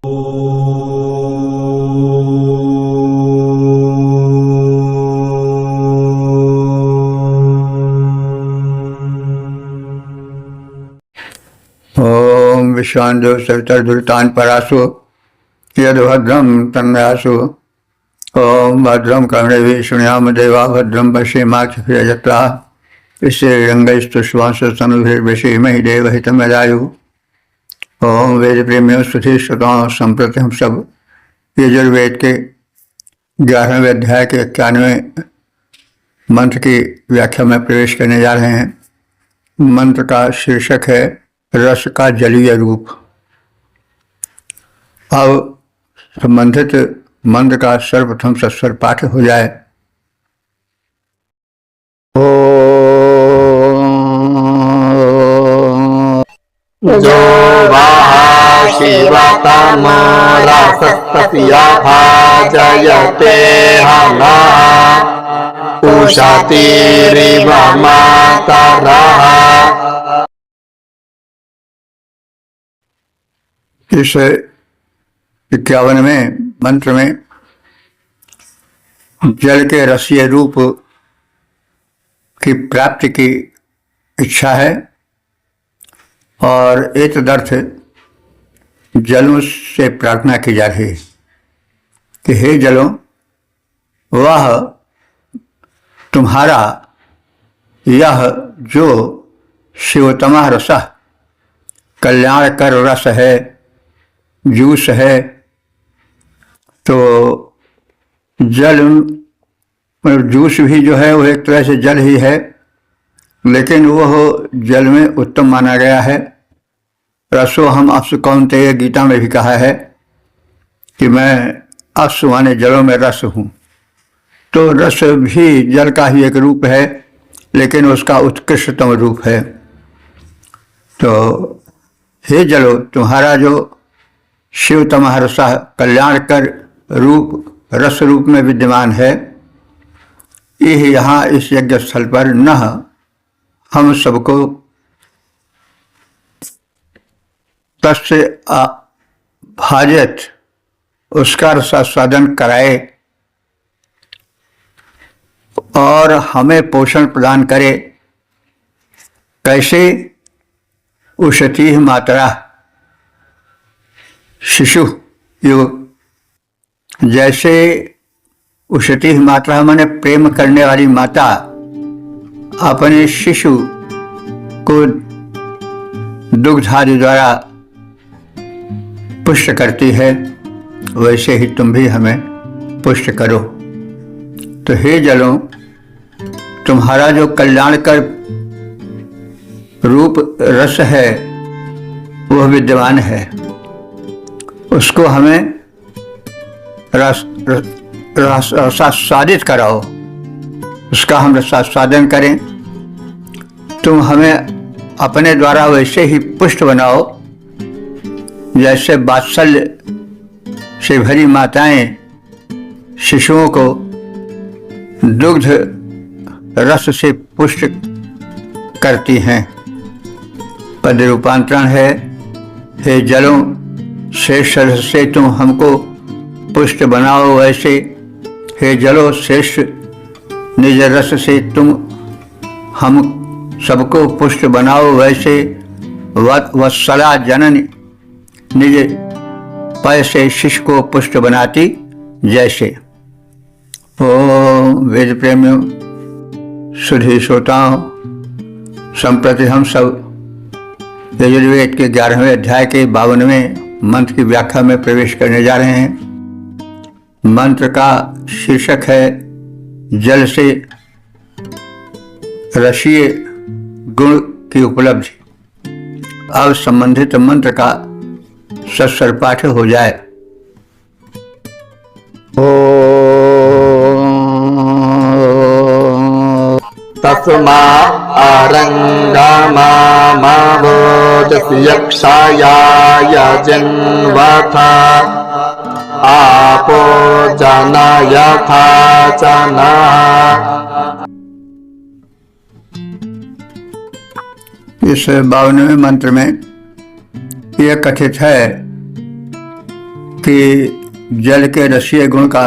ओम विश्वांदो सवितर्दुल्तान परासु यद्भद्रम तन्मयासु। ओम भद्रम कर्णेभिः शृणुयाम देवा भद्रम पश्येमाक्षभिर्यजत्रा स्त्रीरंगैस्तुष्वांसतनुभिर्विषेमहि देवहितमेदायुः। ओम वेद प्रेमियों स्तुति श्रोताओं, संप्रति हम सब यजुर्वेद के 11वें अध्याय के 91वें मंत्र की व्याख्या में प्रवेश करने जा रहे हैं। मंत्र का शीर्षक है रस का जलीय रूप। अब संबंधित मंत्र का सर्वप्रथम सस्वर पाठ हो जाए। जो भाजयते हना उषातिरिव मातरः। इस 51वें मंत्र में जल के रसीय रूप की प्राप्ति की इच्छा है और एतदर्थ जलों से प्रार्थना की जा रही है कि हे जलों, वह तुम्हारा यह जो शिवतमः रस कल्याणकर रस है, जूस है, तो जल जूस भी जो है वह एक तरह से जल ही है, लेकिन वह जल में उत्तम माना गया है। रसो हम अप्सु कौन्तेय, गीता में भी कहा है कि मैं अप्सु माने जलों में रस हूँ। तो रस भी जल का ही एक रूप है, लेकिन उसका उत्कृष्टतम रूप है। तो हे जलो, तुम्हारा जो शिवतमः रस कल्याणकर रूप रस रूप में विद्यमान है, यह यहाँ इस यज्ञ स्थल पर न हम सबको तस्य भाजत उसका रसास्वादन कराए और हमें पोषण प्रदान करे। कैसे? उषती मातरा, शिशु युग, जैसे उषती मात्रा माने प्रेम करने वाली माता अपने शिशु को दुग्ध आदि द्वारा पुष्ट करती है, वैसे ही तुम भी हमें पुष्ट करो। तो हे जलों, तुम्हारा जो कल्याणकर रूप रस है वह विद्यमान है, उसको हमें रसास्वादित कराओ, उसका हम रसास्वादन करें। तुम हमें अपने द्वारा वैसे ही पुष्ट बनाओ जैसे वात्सल्य से भरी माताएं शिशुओं को दुग्ध रस से पुष्ट करती हैं। पद रूपांतरण है, हे जलों, श्रेष्ठ रस से तुम हमको पुष्ट बनाओ, वैसे हे जलो श्रेष्ठ निज रस से तुम हम सबको पुष्ट बनाओ, वैसे वत्सला जननी निज पय से शिशु को पुष्ट बनाती जैसे। ओ वेद प्रेमियों, सुधी श्रोताओं, संप्रति हम सब यजुर्वेद के 11वें अध्याय के 52वें मंत्र की व्याख्या में प्रवेश करने जा रहे हैं। मंत्र का शीर्षक है जल से रसीय गुण की उपलब्धि। अब संबंधित मंत्र का सस्वर पाठ हो जाए। तस्मा आरंगमावोजसि यक्षायाय जन्वथा आपो जना यथा जना। इस 52वें मंत्र में यह कथित है कि जल के रसीय गुण का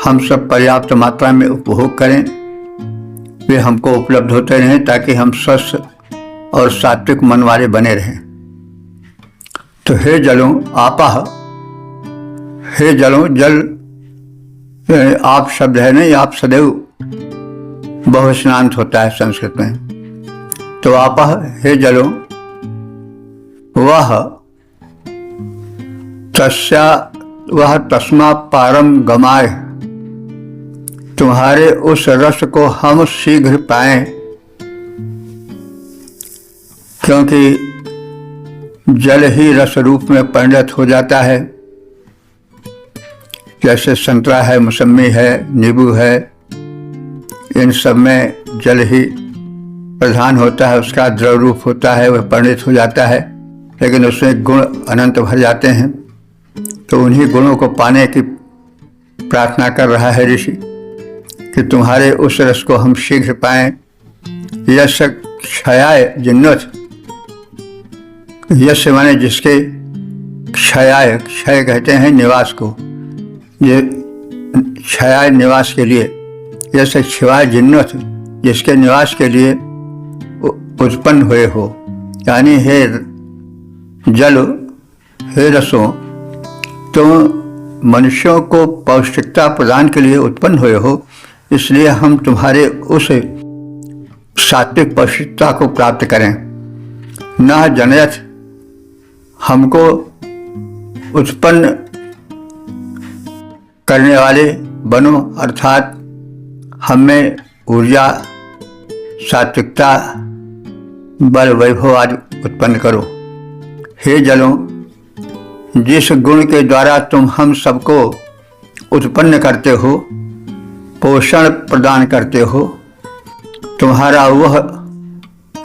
हम सब पर्याप्त मात्रा में उपभोग करें, वे हमको उपलब्ध होते रहें ताकि हम स्वस्थ और सात्विक मन वाले बने रहें। तो हे जलों आपाह, हे जलों, जल आप शब्द है नहीं, आप सदैव बहुस्नांत होता है संस्कृत में। तो आपाह, हे जलों, वह तस्मा पारम गमाय, तुम्हारे उस रस को हम शीघ्र पाएं, क्योंकि जल ही रस रूप में परिणत हो जाता है। जैसे संतरा है, मौसमी है, नींबू है, इन सब में जल ही प्रधान होता है, उसका द्रव रूप होता है, वह परिणत हो जाता है, लेकिन उसमें गुण अनंत भर जाते हैं। तो उन्हीं गुणों को पाने की प्रार्थना कर रहा है ऋषि कि तुम्हारे उस रस को हम शीघ्र पाएं। यश क्षयाय जिन्नोत, यश माने जिसके, क्षयाय, क्षय कहते हैं निवास को, ये क्षयाय निवास के लिए, यश क्षवाय जिन्नोत, जिसके निवास के लिए उत्पन्न हुए हो। यानी हे जल, हे रसों, तुम मनुष्यों को पौष्टिकता प्रदान के लिए उत्पन्न हुए हो, इसलिए हम तुम्हारे उस सात्विक पौष्टिकता को प्राप्त करें। न जनयत, हमको उत्पन्न करने वाले बनो, अर्थात हमें ऊर्जा, सात्विकता, बल, वैभव आदि उत्पन्न करो। हे जलों, जिस गुण के द्वारा तुम हम सबको उत्पन्न करते हो, पोषण प्रदान करते हो, तुम्हारा वह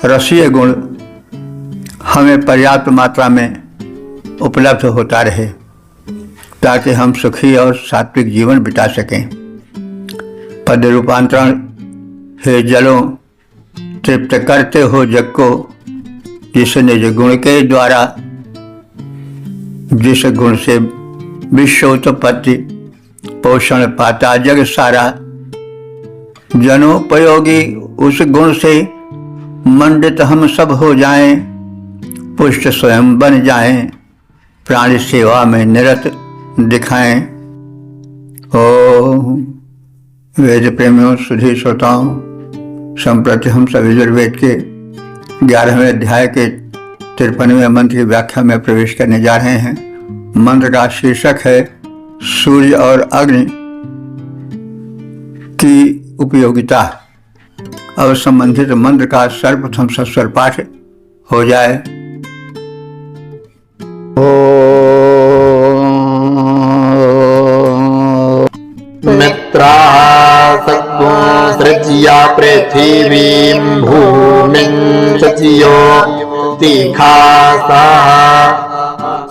रसीय गुण हमें पर्याप्त मात्रा में उपलब्ध होता रहे, ताकि हम सुखी और सात्विक जीवन बिता सकें। पद रूपांतरण, हे जलों, तृप्त करते हो जग को, जिस निज गुण के द्वारा, जिस गुण से विश्व उत्पत्ति पोषण पाता जग सारा, जनोपयोगी उस गुण से मंडित हम सब हो जाएं, पुष्ट स्वयं बन जाएं, प्राणी सेवा में निरत दिखाएं। ओ वेद प्रेमियों, सुधी श्रोताओं, संप्रति हम सब यजुर्वेद के 11वें अध्याय के 53वें मंत्र की व्याख्या में प्रवेश करने जा रहे हैं। मंत्र का शीर्षक है सूर्य और अग्नि की उपयोगिता। अब संबंधित मंत्र का सर्वप्रथम सस्वर पाठ हो जाए। मित्रा सृज्या पृथिवीं भूमिं सचियो तीखासा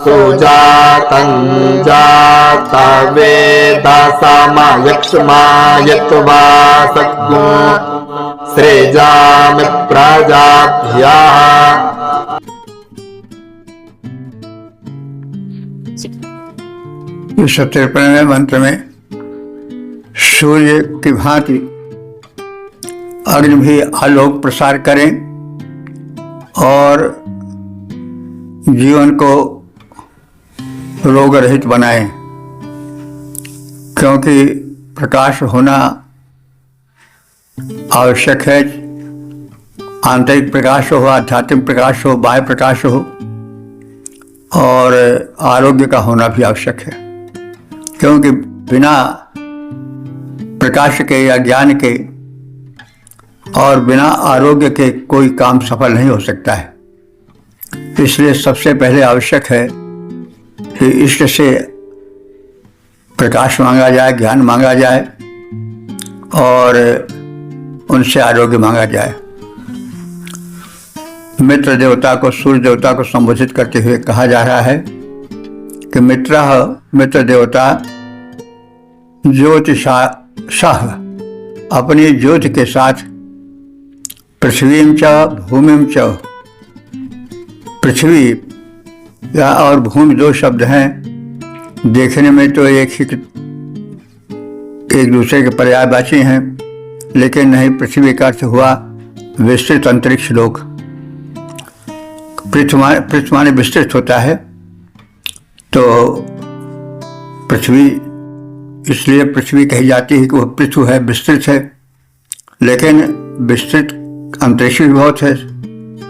सुजातं जाता वेदा समायक्ष्मायत्वा सद्गुं सृजामि प्रजाभ्यः। इस 53वें मंत्र में सूर्य की भांति अग्नि भी आलोक प्रसार करें और जीवन को रोग रहित बनाएं, क्योंकि प्रकाश होना आवश्यक है। आंतरिक प्रकाश हो, आध्यात्मिक प्रकाश हो, बाह्य प्रकाश हो, और आरोग्य का होना भी आवश्यक है, क्योंकि बिना प्रकाश के या ज्ञान के और बिना आरोग्य के कोई काम सफल नहीं हो सकता है। इसलिए सबसे पहले आवश्यक है कि इष्ट से प्रकाश मांगा जाए, ज्ञान मांगा जाए और उनसे आरोग्य मांगा जाए। मित्र देवता को, सूर्य देवता को संबोधित करते हुए कहा जा रहा है कि मित्र देवता ज्योतिषाः, अपनी ज्योति के साथ पृथ्वीं च भूमिं च, पृथ्वी या और भूमि दो शब्द हैं, देखने में तो एक दूसरे के पर्यायवाची हैं, लेकिन नहीं, पृथ्वी का अर्थ हुआ विस्तृत अंतरिक्ष लोक। पृथ्वी विस्तृत होता है, तो पृथ्वी इसलिए पृथ्वी कही जाती है कि वह पृथ्वी है, विस्तृत है। लेकिन विस्तृत अंतरिक्ष भी बहुत है,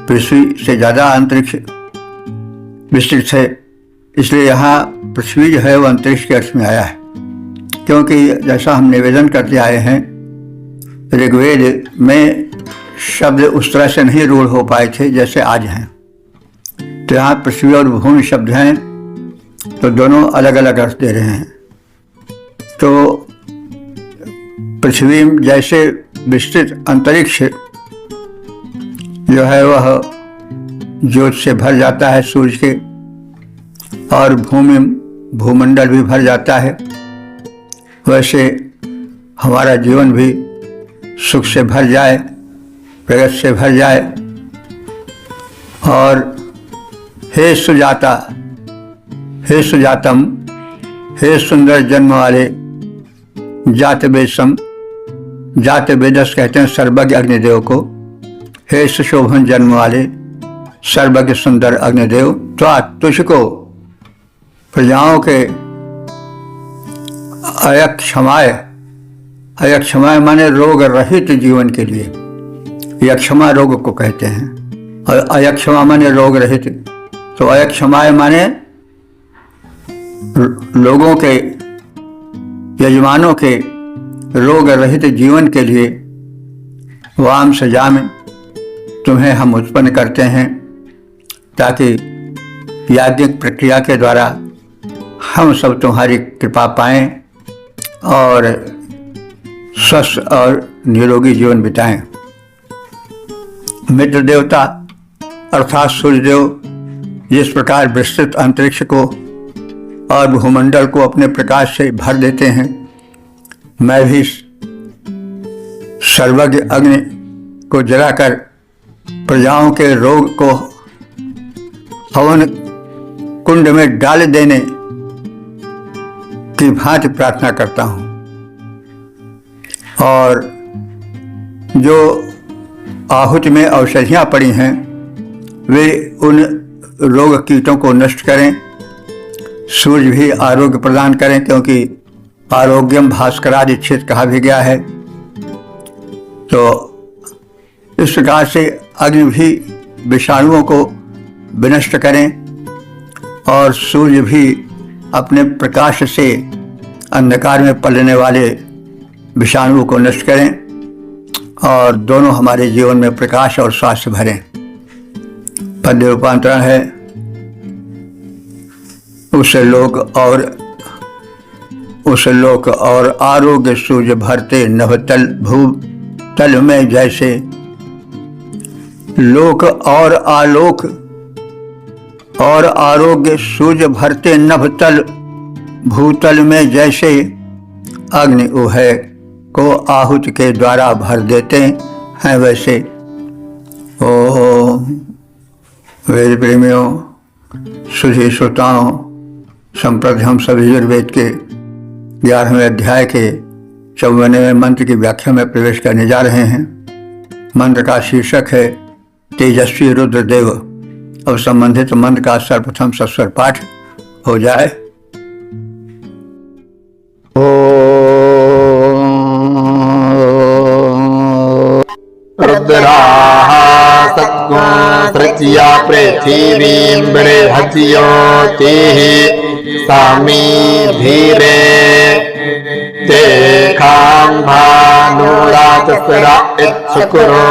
पृथ्वी से ज़्यादा अंतरिक्ष विस्तृत है। इसलिए यहाँ पृथ्वी जो है वह अंतरिक्ष के अर्थ में आया है, क्योंकि जैसा हम निवेदन करते आए हैं, ऋग्वेद में शब्द उस तरह से नहीं रूढ़ हो पाए थे जैसे आज हैं। तो यहाँ पृथ्वी और भूमि शब्द हैं, तो दोनों अलग अलग अर्थ दे रहे हैं। तो पृथ्वी जैसे विस्तृत अंतरिक्ष जो है वह ज्योत से भर जाता है, सूर्य के, और भूमंडल भी भर जाता है, वैसे हमारा जीवन भी सुख से भर जाए, प्रगति से भर जाए। और हे सुजाता, हे सुजातम, हे सुंदर जन्म वाले जात वेदसम, जात वेदस कहते हैं सर्वज्ञ अग्निदेव को। हे सुशोभन जन्म वाले सर्वज्ञ सुंदर अग्निदेव, तो तुझको प्रजाओं के अयक्षमाय माने रोग रहित जीवन के लिए, यक्षमा रोग को कहते हैं, और अयक्षमा माने रोग रहित। तो अयक्षमाय माने लोगों के, यजमानों के रोग रहित जीवन के लिए वाम सजा में तुम्हें हम उत्पन्न करते हैं, ताकि याज्ञिक प्रक्रिया के द्वारा हम सब तुम्हारी कृपा पाएं और स्वस्थ और निरोगी जीवन बिताएं। मित्र देवता अर्थात सूर्यदेव जिस प्रकार विस्तृत अंतरिक्ष को और भूमंडल को अपने प्रकाश से भर देते हैं, मैं भी सर्वज्ञ अग्नि को जलाकर प्रजाओं के रोग को हवन कुंड में डाल देने की भांति प्रार्थना करता हूँ, और जो आहुति में औषधियाँ पड़ी हैं वे उन रोग कीटों को नष्ट करें। सूर्य भी आरोग्य प्रदान करें, क्योंकि आरोग्यम भास्करादिच्छेद कहा भी गया है। तो इस प्रकार से अग्नि भी विषाणुओं को विनष्ट करें, और सूर्य भी अपने प्रकाश से अंधकार में पलने वाले विषाणुओं को नष्ट करें, और दोनों हमारे जीवन में प्रकाश और स्वास्थ्य भरें। पद्य रूपांतरण है, उस लोक और आरोग्य सूर्य भरते नभतल भूतल में जैसे। लोक और आलोक और आरोग्य सूर्य भरते नभतल भूतल में जैसे, अग्नि उभय को आहुति के द्वारा भर देते हैं वैसे। ओम वेद प्रेमियों, सुधी श्रोताओं, संप्रति हम सभी यजुर्वेद के 11वें अध्याय के 54वें मंत्र की व्याख्या में प्रवेश करने जा रहे हैं। मंत्र का शीर्षक है तेजस्वी रुद्रदेव। अब संबंधित मंत्र का सर्वप्रथम सस्वर पाठ हो जाए। रुद्राः सद्गुं सृज्या पृथिवीं बृहज्योतिः सामी धीरे तेखां भानुराचसरा इच्छुकुरो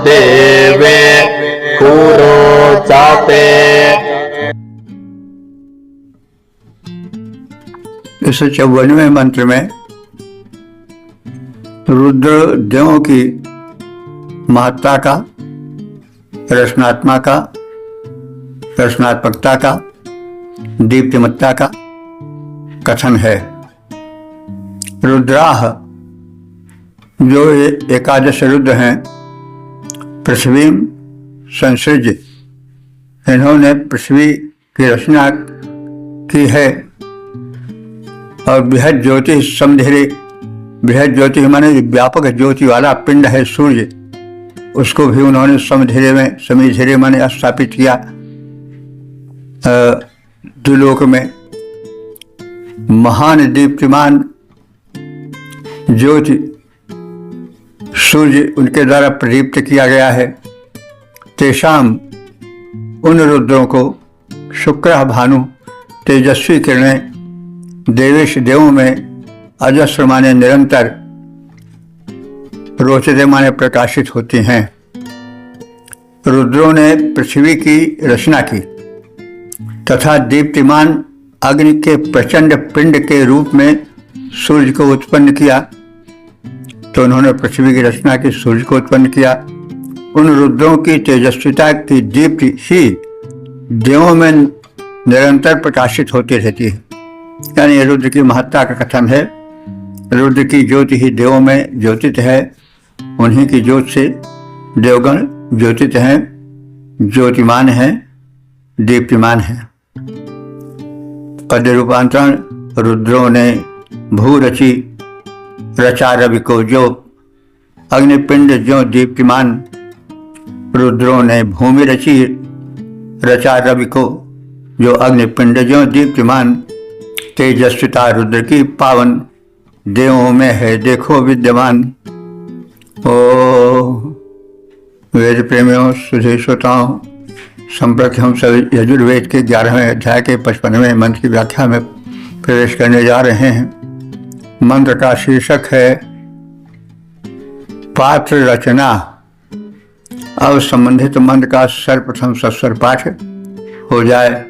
देवे कुरो चाते। इस 54वें मंत्र में रुद्र देवों की महत्ता का, रचनात्मकता का, दीप्तिमत्ता का कथन है। रुद्राह जो एकादश रुद्र हैं, पृथ्वी संसृज, इन्होंने पृथ्वी की रचना की है और बृहद ज्योति समधेरे, बृहद ज्योति माने व्यापक ज्योति वाला पिंड है सूर्य, उसको भी उन्होंने समधेरे माने स्थापित किया द्विलोक में। महान दीप्तिमान ज्योति सूर्य उनके द्वारा प्रदीप्त किया गया है। तेषाम उन रुद्रों को शुक्र भानु तेजस्वी किरणें देवेश देवों में अजस्र माने निरंतर, रोचते माने प्रकाशित होती हैं। रुद्रों ने पृथ्वी की रचना की तथा दीप्तिमान अग्नि के प्रचंड पिंड के रूप में सूर्य को उत्पन्न किया। तो उन्होंने पृथ्वी की रचना की, सूर्य को उत्पन्न किया। उन रुद्रों की तेजस्विता की दीप्ति ही देवों में निरंतर प्रकाशित होती रहती है। यानी रुद्र की महत्ता का कथन है। रुद्र की ज्योति ही देवों में ज्योतित है, उन्हीं की ज्योति से देवगण ज्योतित हैं, ज्योतिमान हैं, दीप्तिमान हैं। पद रूपांतरण। रुद्रों ने भू रची रचा रवि को, जो अग्निपिंड जो दीप्तिमान, रुद्रों ने भूमि रची रचा रवि को, जो अग्निपिंड जो दीप्तिमान। तेजस्विता रुद्र की पावन, देवों में है देखो विद्यमान। ओ वेद प्रेमियों, सुधे श्रोताओं, संप्रति हम सब यजुर्वेद के 11वें अध्याय के 55वें मंत्र की व्याख्या में प्रवेश करने जा रहे हैं। मंत्र का शीर्षक है पात्र रचना। अब संबंधित मंत्र का सर्वप्रथम सस्वर पाठ हो जाए।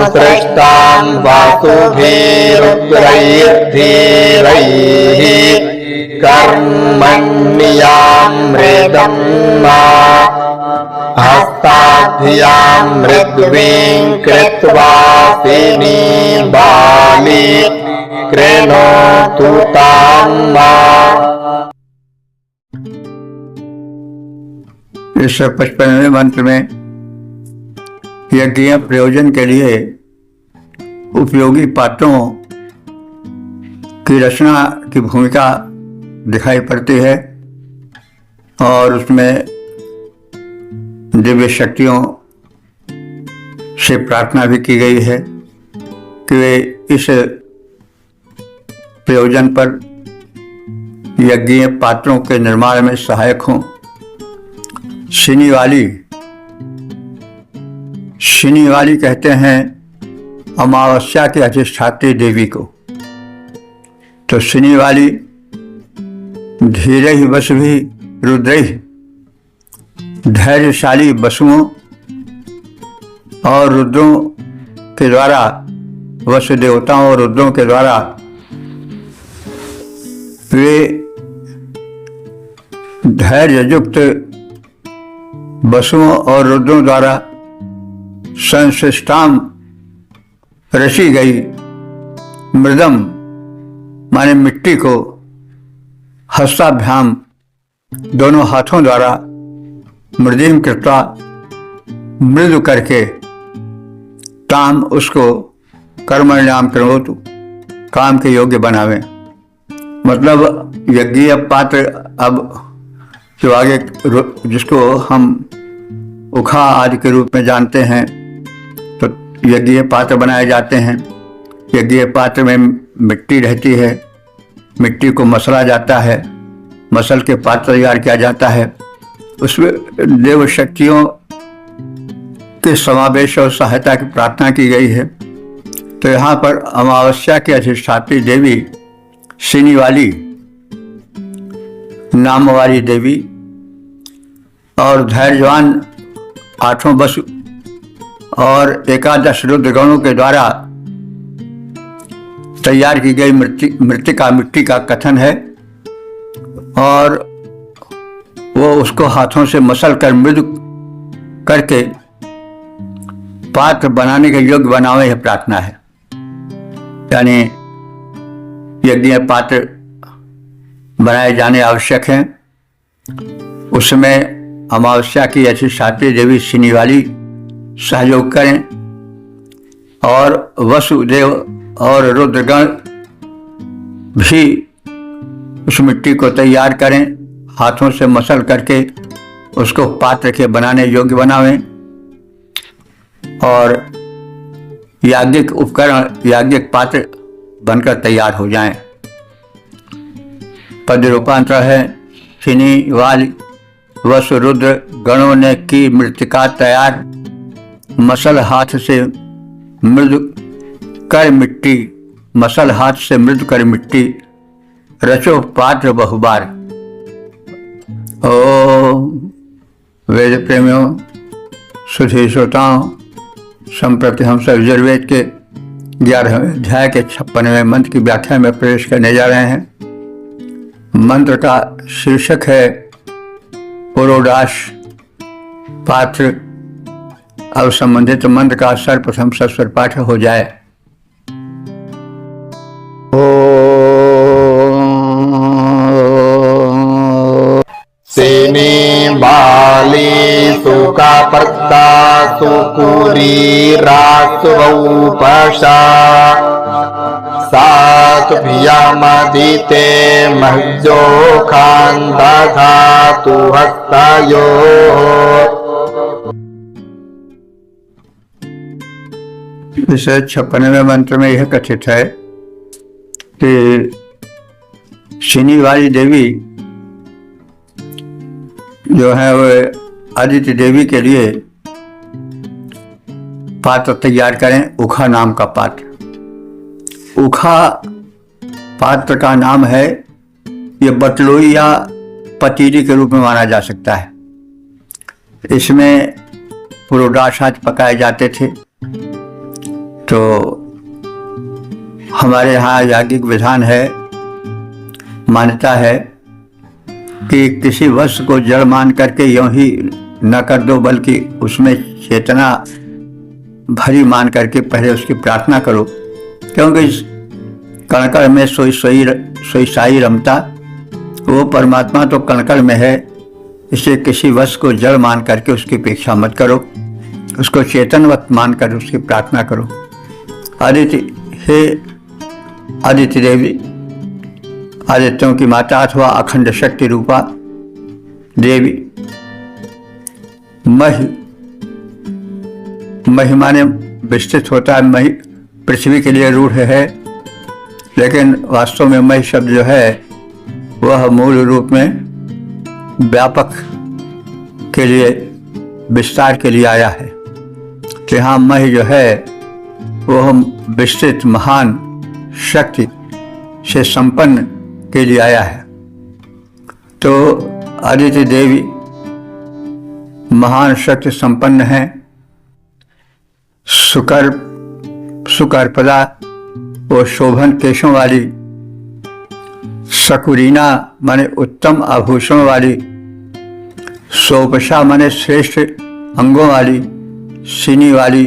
सृष्टां वासुभिरुद्रैर्धीरैः कर्मण्यामृतं मा हस्ताभ्यां मृद्वीं कृत्वा बाली कृणोतु तां मा। इस 55वें मंत्र में यज्ञ प्रयोजन के लिए उपयोगी पात्रों की रचना की भूमिका दिखाई पड़ती है और उसमें दिव्य शक्तियों से प्रार्थना भी की गई है कि वे इस प्रयोजन पर यज्ञीय पात्रों के निर्माण में सहायक हों। शिनी वाली कहते हैं अमावस्या के अधिष्ठात्री देवी को। तो शिनी वाली धीरे ही वसु भी रुद्र, धैर्यशाली वसुओं और रुद्रों के द्वारा, वसु देवताओं और रुद्रों के द्वारा वे धैर्य युक्त वसुओं और रुद्रों द्वारा संसृष्टाम रची गई मृदम माने मिट्टी को, हस्ताभ्याम दोनों हाथों द्वारा, मृदीम कृत्वा मृदु करके, ताम उसको कर्मण्याम करोतु काम के योग्य बनावे। मतलब यज्ञीय पात्र, अब जो आगे जिसको हम उखा आदि के रूप में जानते हैं, तो यज्ञीय पात्र बनाए जाते हैं। यज्ञीय पात्र में मिट्टी रहती है, मिट्टी को मसला जाता है, मसल के पात्र तैयार किया जाता है, उसमें देव शक्तियों के समावेश और सहायता की प्रार्थना की गई है। तो यहाँ पर अमावस्या की अधिष्ठात्री देवी शिनी वाली नाम वाली देवी और धैर्यवान 8 वसु और 11 रुद्रगणों के द्वारा तैयार की गई मृतिका, मिट्टी का कथन है, और वो उसको हाथों से मसल कर मृदु करके पात्र बनाने के योग्य बनावे, यह प्रार्थना है। यानी यज्ञ पात्र बनाए जाने आवश्यक हैं, उसमें अमावस्या की ऐसी सात्विक देवी शनि वाली सहयोग करें और वसुदेव और रुद्रगण भी उस मिट्टी को तैयार करें, हाथों से मसल करके उसको पात्र के बनाने योग्य बनावें और याज्ञिक उपकरण, याज्ञिक पात्र बनकर तैयार हो जाएं। पद रूपांतर है शनि वाली वसु रुद्र गणों ने की मृतिका तैयार, मसल हाथ से मृदु कर मिट्टी, मसल हाथ से मृदु कर मिट्टी, रचो पात्र बहुबार। ओ वेद प्रेमियों, सुधी श्रोताओं, संप्रति हम सब यजुर्वेद के 11वें अध्याय के 56वें मंत्र की व्याख्या में प्रवेश करने जा रहे हैं। मंत्र का शीर्षक है पुरोडाश पात्र। अब संबंधित मंत्र का सर्वप्रथम सस्वर पाठ हो जाए। सेने बाली सुका पत्ता सुकुरी रासवौपशा सात भियामदिते महजो खान्दाधातु हस्तायो। इस 56वें मंत्र में यह कथित है कि शनि वाली देवी जो है वह आदित्य देवी के लिए पात्र तैयार करें, उखा नाम का पात्र। उखा पात्र का नाम है, यह बटलोई या पतीली के रूप में माना जा सकता है। इसमें पुरोडाश आज पकाए जाते थे। तो हमारे यहाँ याज्ञिक विधान है, मान्यता है कि किसी वस्तु को जड़ मान करके यूं ही न कर दो, बल्कि उसमें चेतना भरी मान करके पहले उसकी प्रार्थना करो, क्योंकि कणकण में सोई साई रमता, वो परमात्मा तो कणकण में है। इसलिए किसी वस्तु को जड़ मान करके उसकी अपेक्षा मत करो, उसको चेतनवत मानकर उसकी प्रार्थना करो। आदित्य, हे आदित्य देवी, आदित्यों की माता अथवा अखंड शक्ति रूपा देवी, मही माने विस्तृत होता है, मही पृथ्वी के लिए रूढ़ है, लेकिन वास्तव में मही शब्द जो है वह मूल रूप में व्यापक के लिए, विस्तार के लिए आया है। तो यहाँ मही जो है वह विस्तृत महान शक्ति से संपन्न के लिए आया है। तो आदित्य देवी महान शक्ति संपन्न है। सुकरपदा वो शोभन केशों वाली, सकुरीना माने उत्तम आभूषणों वाली, सोपशा माने श्रेष्ठ अंगों वाली, शनि वाली,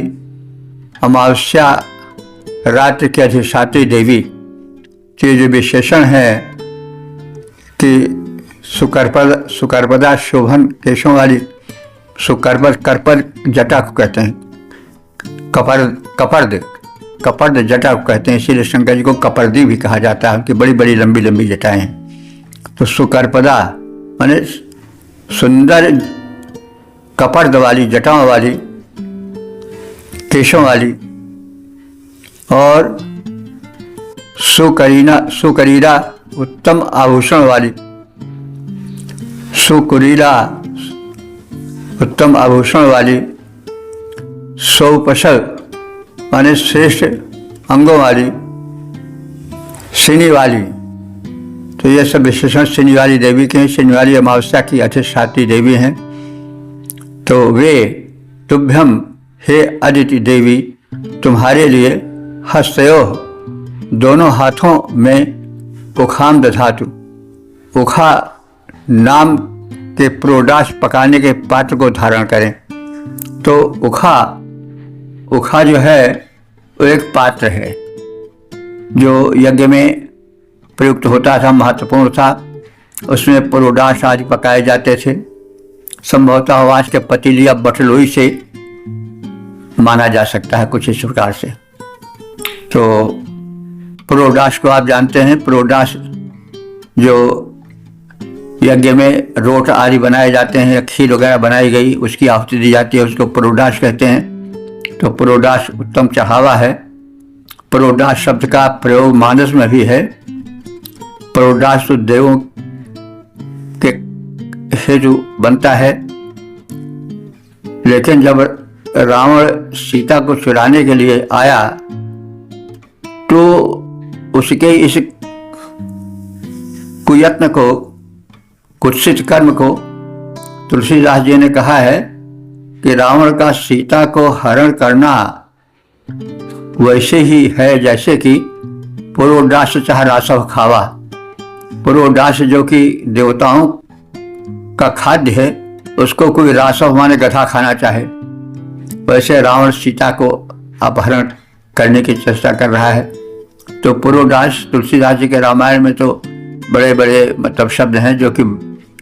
अमावस्या रात्रि की अधिष्ठात्री देवी। ये जो विशेषण है कि सुकरपदा शोभन केशों वाली, करपद जटा को कहते हैं, कपर्द जटा को कहते हैं, इसीलिए शंकर जी को कपर्दी भी कहा जाता है, उनकी बड़ी बड़ी लंबी लंबी जटाएं हैं। तो सुकरपदा माने सुंदर कपर्द वाली, जटाओं वाली, केशों वाली, और सुकरीरा उत्तम आभूषण वाली, सुकुरीला उत्तम आभूषण वाली, सौपशल माने श्रेष्ठ अंगों वाली, शनि वाली। तो ये सब विशेषण शनि वाली देवी के हैं। शनि वाली अमावस्या की अधिष्ठात्री देवी हैं। तो वे तुभ्यम, हे अदिति देवी, तुम्हारे लिए हस्तयोः दोनों हाथों में उखाम दधातु, उखा नाम के प्रोडाश पकाने के पात्र को धारण करें। तो उखा जो है वो एक पात्र है जो यज्ञ में प्रयुक्त होता था, महत्वपूर्ण था। उसमें प्रोडाश आदि पकाए जाते थे। संभवतः आवाज के पतीली या बटलोई से माना जा सकता है कुछ इस प्रकार से। तो पुरोडाश को आप जानते हैं, पुरोडाश जो यज्ञ में रोट आदि बनाए जाते हैं या खीर वगैरह बनाई गई उसकी आहुति दी जाती है, उसको पुरोडाश कहते हैं। तो पुरोडाश उत्तम चढ़ावा है। पुरोडाश शब्द का प्रयोग मानस में भी है। पुरोडाश तो देवों के हेतु बनता है, लेकिन जब रावण सीता को चुराने के लिए आया तो उसके इस कुयत्न को, कुत्सित कर्म को तुलसीदास जी ने कहा है कि रावण का सीता को हरण करना वैसे ही है जैसे कि पुरोडाश चाह रासव खावा। पुरोडाश जो कि देवताओं का खाद्य है, उसको कोई रासव माने गधा खाना चाहे, वैसे रावण सीता को अपहरण करने की चेष्टा कर रहा है। तो पुरोडाश तुलसीदास जी के रामायण में तो बड़े बड़े मतलब शब्द हैं जो कि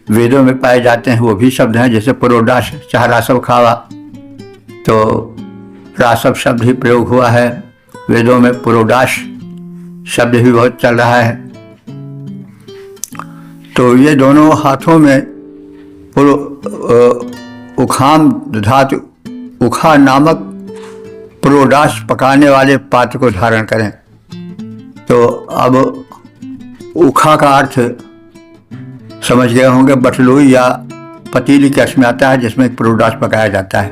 वेदों में पाए जाते हैं, वो भी शब्द हैं, जैसे पुरोडाश चाह रासव खावा, तो रासव शब्द ही प्रयोग हुआ है वेदों में। पुरोडाश शब्द भी बहुत चल रहा है। तो ये दोनों हाथों में उखाम धातु उखा नामक पुरोडाश पकाने वाले पात्र को धारण करें। तो अब उखा का अर्थ समझ गए होंगे, बटलोई या पतीली के अर्थ में आता है जिसमें पुरोडाश पकाया जाता है।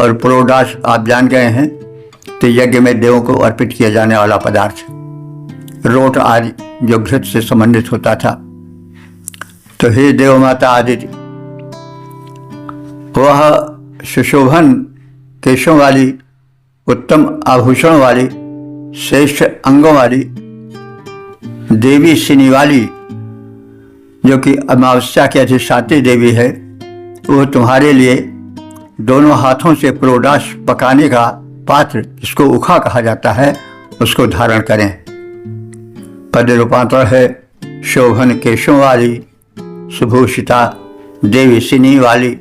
और पुरोडाश आप जान गए हैं तो यज्ञ में देवों को अर्पित किया जाने वाला पदार्थ, रोट आदि जो घृत से संबंधित होता था। तो हे देव माता आदित्य, वह सुशोभन केशों वाली, उत्तम आभूषण वाली, श्रेष्ठ अंगों वाली देवी सिनी वाली, जो कि अमावस्या की अधिष्ठात्री देवी है, वो तुम्हारे लिए दोनों हाथों से पुरोडाश पकाने का पात्र, जिसको उखा कहा जाता है, उसको धारण करें। पद रूपांतर है शोभन केशों वाली, सुभूषिता देवी सिनी वाली,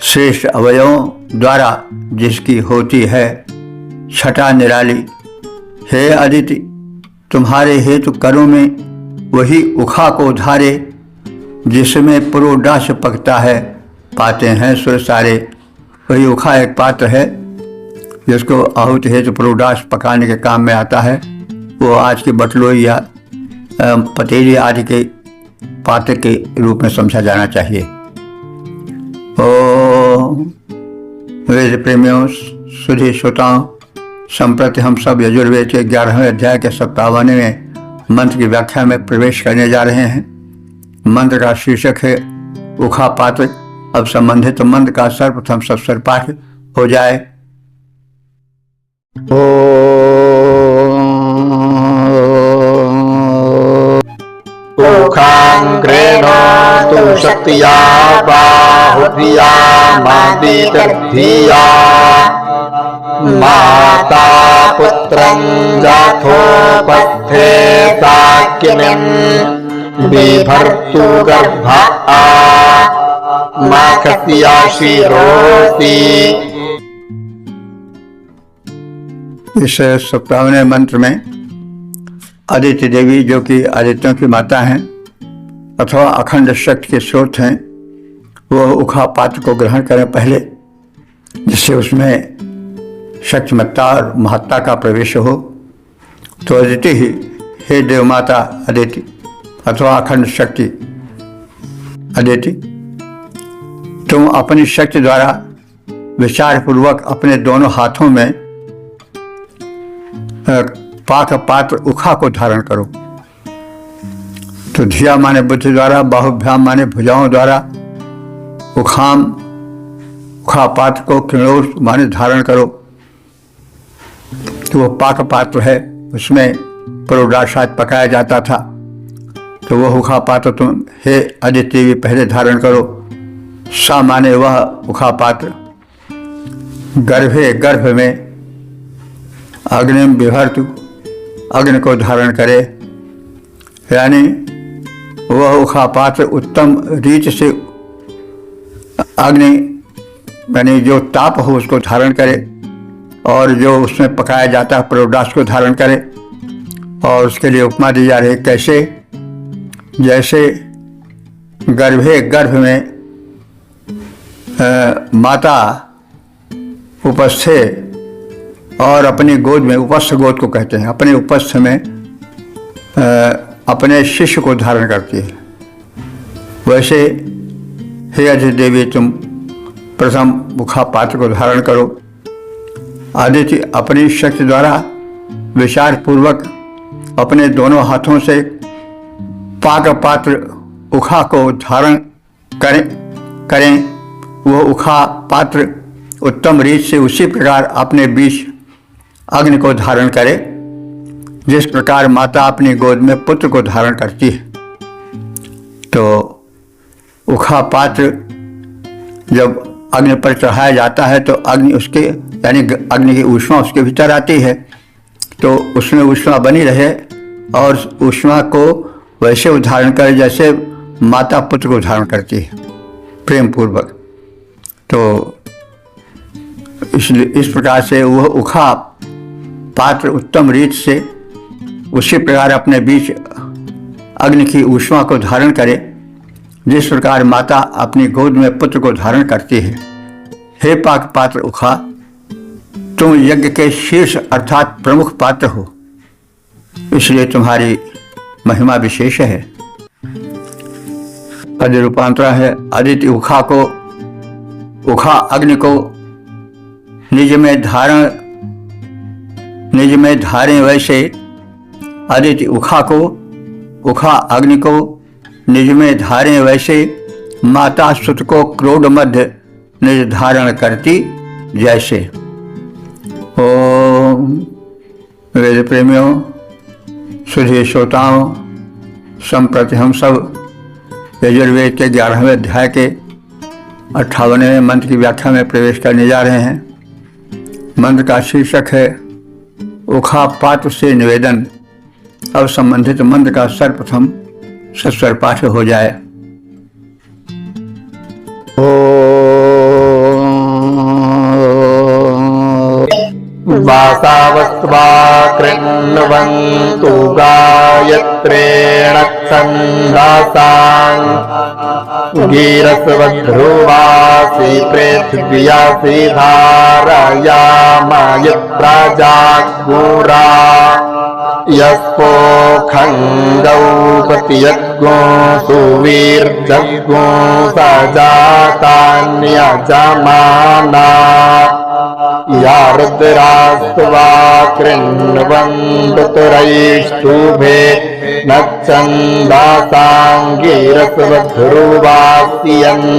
श्रेष्ठ अवयवों द्वारा जिसकी होती है छटा निराली। हे अदिति, तुम्हारे हेतु करों में वही उखा को धारे जिसमें पुरोडाश पकता है, पाते हैं सुर सारे। वही उखा एक पात्र है जिसको आहुति हेतु पुरोडाश पकाने के काम में आता है। वो आज की बटलोई या पतीली आदि के पात्र के रूप में समझा जाना चाहिए। ओ वेद प्रेमियों, सुधी श्रोताओं, संप्रति हम सब यजुर्वेद के 11वें अध्याय के 57वें मंत्र की व्याख्या में प्रवेश करने जा रहे हैं। मंत्र का शीर्षक है उखा पात्र। अब संबंधित मंत्र का सर्वप्रथम सत्सर पाठ हो जाए। उखांग्रेणोतु शक्तिया बाहुभिया मादितर्भिया माता पुत्रं जाथोपस्थे साक्यमिं बिभर्तु गर्भा माखस्या शिरोति। इस 57वें मंत्र में आदित्य देवी, जो कि आदित्यों की माता हैं अथवा अखंड शक्ति के स्रोत हैं, वह उखा पात्र को ग्रहण करें पहले, जिससे उसमें शक्तिमत्ता और महत्ता का प्रवेश हो। तो अदिति ही, हे देव माता अदिति अथवा अखंड शक्ति अदिति, तुम अपनी शक्ति द्वारा विचार पूर्वक अपने दोनों हाथों में पाक पात्र उखा को धारण करो। तो धिया माने बुद्धि द्वारा, बाहुभ्याम माने भुजाओं द्वारा उखा पात्र को किणोर माने धारण करो। तो वो पाक पात्र है, उसमें पुरोडाश पकाया जाता था। तो वह उखा पात्र तुम हे आदित्य भी पहले धारण करो। सा माने वह उखा पात्र गर्भे गर्भ में अग्निम विभर्तु, अग्नि को धारण करे, यानी वह उखा पात्र उत्तम रीत से अग्नि यानी जो ताप हो उसको धारण करे, और जो उसमें पकाया जाता है प्रोडास को धारण करे। और उसके लिए उपमा दी जा रही है, कैसे? जैसे गर्भ में माता उपस्थ और अपनी गोद में, उपस्थ गोद को कहते हैं, अपने उपस्थ में अपने शिष्य को धारण करती है, वैसे हे अदिति देवी तुम प्रथम मुखा पात्र को धारण करो। आदित्य अपनी शक्ति द्वारा विचार पूर्वक अपने दोनों हाथों से पाक पात्र उखा को धारण करें। वह उखा पात्र उत्तम रीत से उसी प्रकार अपने बीच अग्नि को धारण करे, जिस प्रकार माता अपनी गोद में पुत्र को धारण करती है। तो उखा पात्र जब अग्नि पर चढ़ाया जाता है तो अग्नि उसके यानी अग्नि की ऊष्मा उसके भीतर आती है, तो उसमें ऊष्मा बनी रहे और ऊष्मा को वैसे उधारण करे जैसे माता पुत्र को धारण करती है प्रेम पूर्वक। तो इसलिए इस प्रकार से वह उखा पात्र उत्तम रीत से उसी प्रकार अपने बीच अग्नि की ऊष्मा को धारण करे, जिस प्रकार माता अपनी गोद में पुत्र को धारण करती है। हे पाक पात्र उखा, तुम यज्ञ के शीर्ष अर्थात प्रमुख पात्र हो, इसलिए तुम्हारी महिमा विशेष है। पद रूपांतर है, आदित्य उखा अग्नि को निज में धारें वैसे आदित्य उखा अग्नि को निज में धारें वैसे माता सुत को क्रोध मध्य निज धारण करती जैसे। ओम वेद प्रेमियों, सुधीर श्रोताओं, संप्रति हम सब यजुर्वेद के 11वें अध्याय के 58वें मंत्र की व्याख्या में प्रवेश करने जा रहे हैं। मंत्र का शीर्षक है उखा पात्र से निवेदन। अब संबंधित मंत्र का सर्वप्रथम सस्वर पाठ हो जाए। वासावस्त्वा कृण्वन्तु गायत्रेण छन्दासां गीरस्वध्रुवासि पृथिव्यासि धारयामायत्राजाग्गुरा यस्पोखङ्गौपतियज्ञो सुवीर्जज्ञो सजातान्यजमाना या रुद्रास्त्वा कृण्वन्तु तुरैष्टुभे न छन्दासाङ्गीरस्वध्रुवास्यन्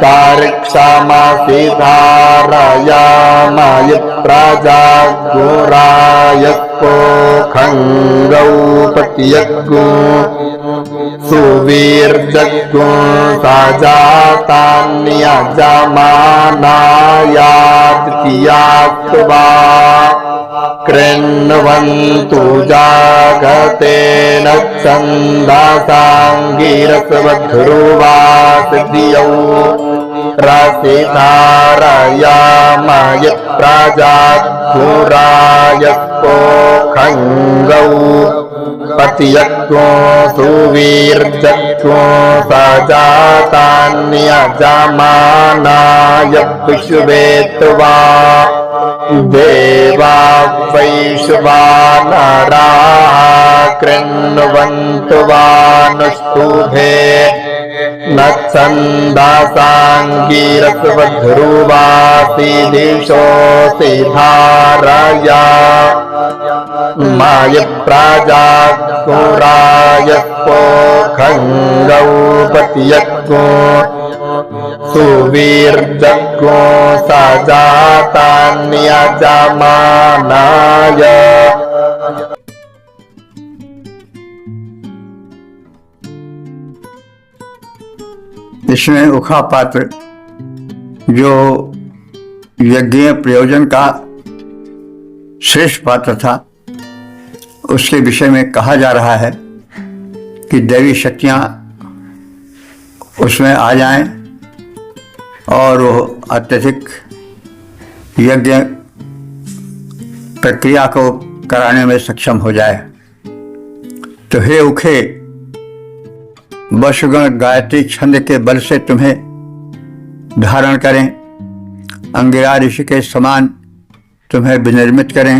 तारिक्षामासि धारयामायत्राजाग्गुरायस्पोखङ्गौपतियज्ञो सुवीर्जज्ञो सजातान्यजमानायाद्वितीयात्वा कृण्वन्तु जागतेन छन्दासाङ्गीरस्वध्रुवास्यौ रसितारयामायत्राजाग्गुरायस्पोखङ्गौ पतियज्ञो सुवीर्जज्ञो सजातान्यजमानाय विश्वेत्वा देवा वैश्वानराः कृण्वन्तु वानुष्टुभे न छन्दासाङ्गीरस्वध्रुवासि दिशोऽसि धारया मायत्राजाग्गुरायस्पोखङ्गौपतियज्ञो सुवीर्जज्ञो सजातान्यजमानाय। इसमें उखा पात्र जो यज्ञीय प्रयोजन का श्रेष्ठ पात्र था, उसके विषय में कहा जा रहा है कि दैवी शक्तियां उसमें आ जाएं और वो अत्यधिक यज्ञ प्रक्रिया को कराने में सक्षम हो जाए। तो हे उखे, वशुगण गायत्री छंद के बल से तुम्हें धारण करें, अंगिरा ऋषि के समान तुम्हें विनिर्मित करें।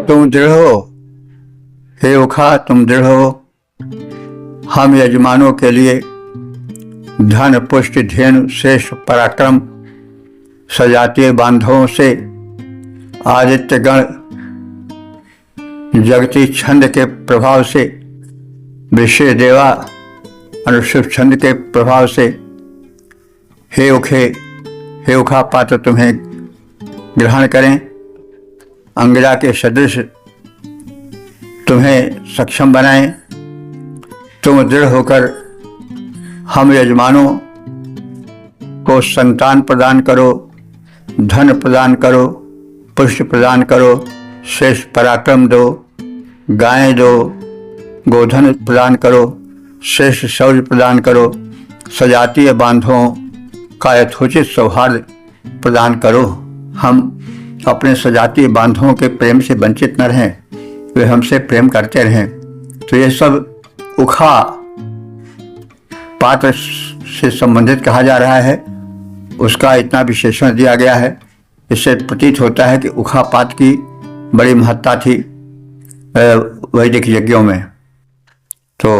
तुम दृढ़ हो, हे उखा तुम दृढ़ हो। हम यजमानों के लिए धन, पुष्टि, धेनु, श्रेष्ठ पराक्रम, सजातीय बांधवों से आदित्य गण, जगती छंद के प्रभाव से विषय देवा, अनुष्ठित छंद के प्रभाव से हे उखे, हे उखा पात्र तुम्हें ग्रहण करें, अंगिरा के सदृश तुम्हें सक्षम बनाएं। तुम दृढ़ होकर हम यजमानों को संतान प्रदान करो, धन प्रदान करो, पुष्ट प्रदान करो, श्रेष्ठ पराक्रम दो, गायें दो, गोधन प्रदान करो, श्रेष्ठ शौर्य प्रदान करो, सजातीय बांधवों का यथोचित सौहार्द प्रदान करो। हम अपने सजातीय बांधवों के प्रेम से वंचित न रहें, वे हमसे प्रेम करते रहें। तो ये सब उखा पात्र से संबंधित कहा जा रहा है, उसका इतना विशेषण दिया गया है। इससे प्रतीत होता है कि उखा पात्र की बड़ी महत्ता थी वैदिक यज्ञों में। तो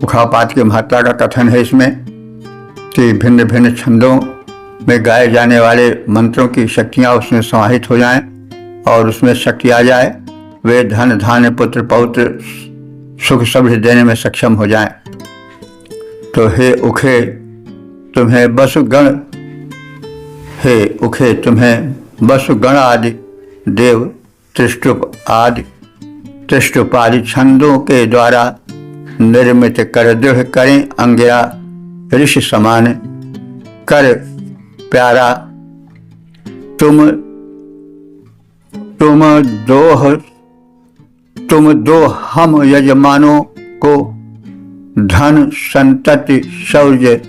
उखा पात्र की महत्ता का कथन है इसमें कि भिन्न भिन्न छंदों में गाए जाने वाले मंत्रों की शक्तियाँ उसमें समाहित हो जाएं और उसमें शक्ति आ जाए, वे धन, धान्य, पुत्र, पौत्र, सुख समृद्धि देने में सक्षम हो जाएं। तो हे उखे तुम्हें वसुगण, हे उखे तुम्हें वसुगण आदि देव, त्रिष्टुप आदि छंदों के द्वारा निर्मित कर दृढ़ करें, अंगिरा ऋषि समान कर प्यारा। तुम दो हम यजमानों को धन, संतति, शौर्य,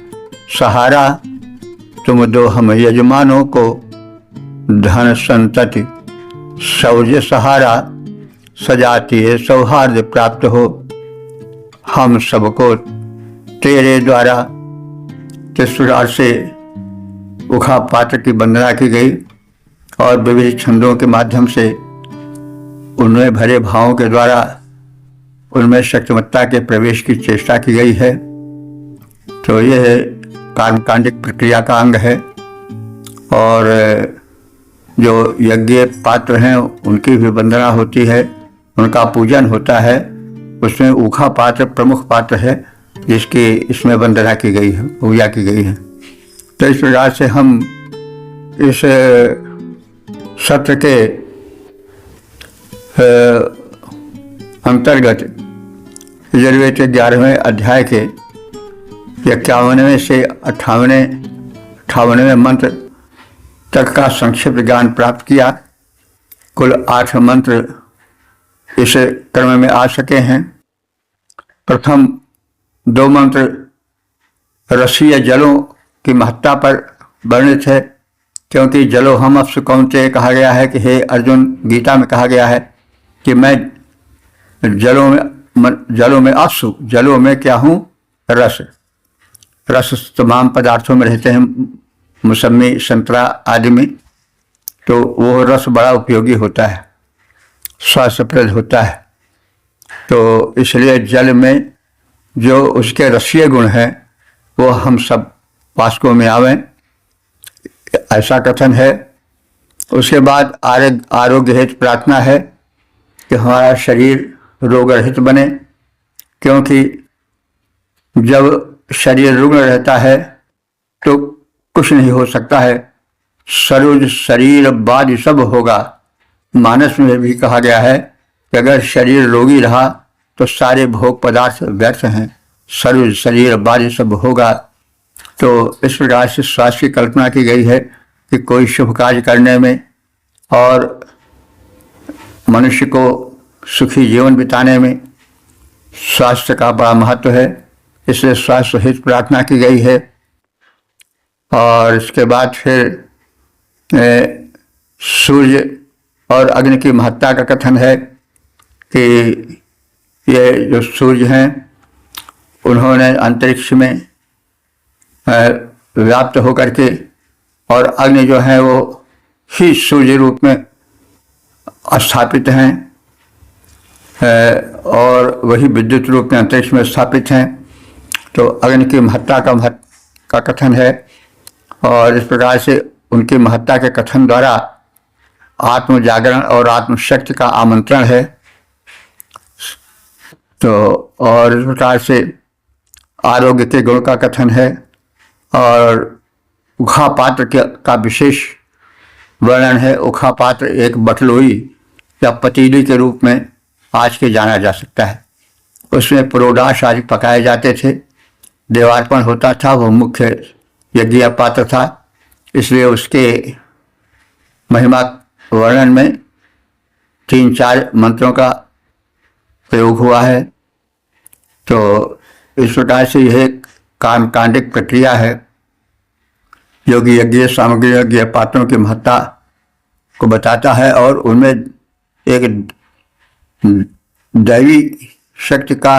सहारा। तुम दो हम यजमानों को धन, संतति, शौर्य, सहारा, सजातीय सौहार्द प्राप्त हो। हम सबको तेरे द्वारा। इस प्रकार से उखा पात्र की वंदना की गई और विविध छंदों के माध्यम से उनमें भरे भावों के द्वारा उनमें शक्तिमत्ता के प्रवेश की चेष्टा की गई है। तो यह कर्मकांडिक प्रक्रिया का अंग है और जो यज्ञ पात्र हैं उनकी भी वंदना होती है, उनका पूजन होता है। उसमें उखा पात्र प्रमुख पात्र है जिसकी इसमें वंदना की गई है, पूजा की गई है। तो इस प्रकार से हम इस सत्र के अंतर्गत यजुर्वेद के 11वें अध्याय के 51वें से 58वें मंत्र तक का संक्षिप्त ज्ञान प्राप्त किया। कुल 8 मंत्र इस क्रम में आ सके हैं। प्रथम 2 मंत्र रसीय जलों की महत्ता पर वर्णित है, क्योंकि जलो हम अप्सु कौन्तेय कहा गया है कि हे अर्जुन, गीता में कहा गया है कि मैं जलों में अप्सु, जलों में क्या हूँ? रस। रस तमाम पदार्थों में रहते हैं, मौसमी, संतरा आदि में। तो वो रस बड़ा उपयोगी होता है, स्वास्थ्यप्रद होता है। तो इसलिए जल में जो उसके रसीय गुण हैं वो हम सब वास्तव में आवें, ऐसा कथन है। उसके बाद आरोग्य हित प्रार्थना है कि हमारा शरीर रोग रहित बने, क्योंकि जब शरीर रुग्ण रहता है तो कुछ नहीं हो सकता है। सरोज शरीर बाध सब होगा। मानस में भी कहा गया है कि अगर शरीर रोगी रहा तो सारे भोग पदार्थ व्यर्थ हैं। सरोज शरीर बाध सब होगा। तो इस प्रकार से स्वास्थ्य की कल्पना की गई है कि कोई शुभ कार्य करने में और मनुष्य को सुखी जीवन बिताने में स्वास्थ्य का बड़ा महत्व है। इसलिए स्वास्थ्य हित प्रार्थना की गई है और इसके बाद फिर सूर्य और अग्नि की महत्ता का कथन है कि ये जो सूर्य हैं उन्होंने अंतरिक्ष में व्याप्त होकर के, और अग्नि जो है वो ही सूर्य रूप में स्थापित हैं और वही विद्युत रूप में अंतरिक्ष में स्थापित हैं। तो अग्नि की महत्ता का कथन है, और इस प्रकार से उनकी महत्ता के कथन द्वारा आत्म जागरण और आत्मशक्ति का आमंत्रण है। तो और इस प्रकार से आरोग्य के गुण का कथन है, और उखा पात्र का विशेष वर्णन है। उखा पात्र एक बटलोई या पतीली के रूप में आज के जाना जा सकता है। उसमें पुरोडाश आदि पकाए जाते थे, देवार्पण होता था, वो मुख्य यज्ञ पात्र था, इसलिए उसके महिमा वर्णन में 3-4 मंत्रों का प्रयोग हुआ है। तो इस प्रकार से यह कांडिक प्रक्रिया है जो कि यज्ञ सामग्री यज्ञ पात्रों की महत्ता को बताता है, और उनमें एक दैवी शक्ति का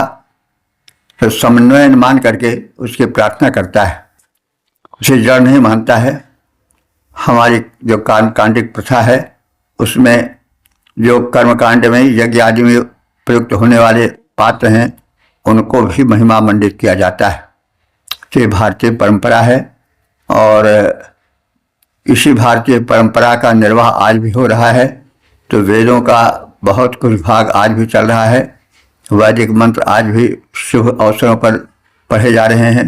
समन्वय मान करके उसकी प्रार्थना करता है, उसे जड़ नहीं मानता है। हमारी जो कांडिक प्रथा है उसमें जो कर्मकांड में यज्ञ आदि में प्रयुक्त होने वाले पात्र हैं उनको भी महिमा मंडित किया जाता है। ये भारतीय परंपरा है, और इसी भारतीय परंपरा का निर्वाह आज भी हो रहा है। तो वेदों का बहुत कुछ भाग आज भी चल रहा है, वैदिक मंत्र आज भी शुभ अवसरों पर पढ़े जा रहे हैं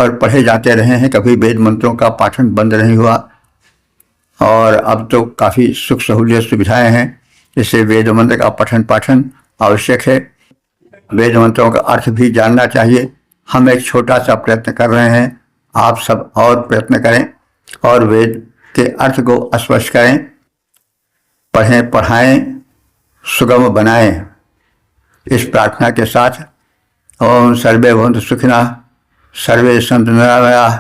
और पढ़े जाते रहे हैं। कभी वेद मंत्रों का पाठन बंद नहीं हुआ, और अब तो काफ़ी सुख सहूलियत सुविधाएं हैं, इससे वेद मंत्र का पठन पाठन आवश्यक है। वेद मंत्रों का अर्थ भी जानना चाहिए। हम एक छोटा सा प्रयत्न कर रहे हैं, आप सब और प्रयत्न करें और वेद के अर्थ को स्पष्ट करें, पढ़ें, पढ़ाएं, सुगम बनाएं। इस प्रार्थना के साथ ओम सर्वे भवन्तु सुखिनः, सर्वे सन्तु निरामयाः,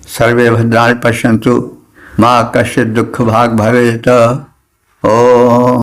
सर्वे भद्राणि पश्यन्तु, मा कश्चित् दुःख भाग् भवेत्। ओम।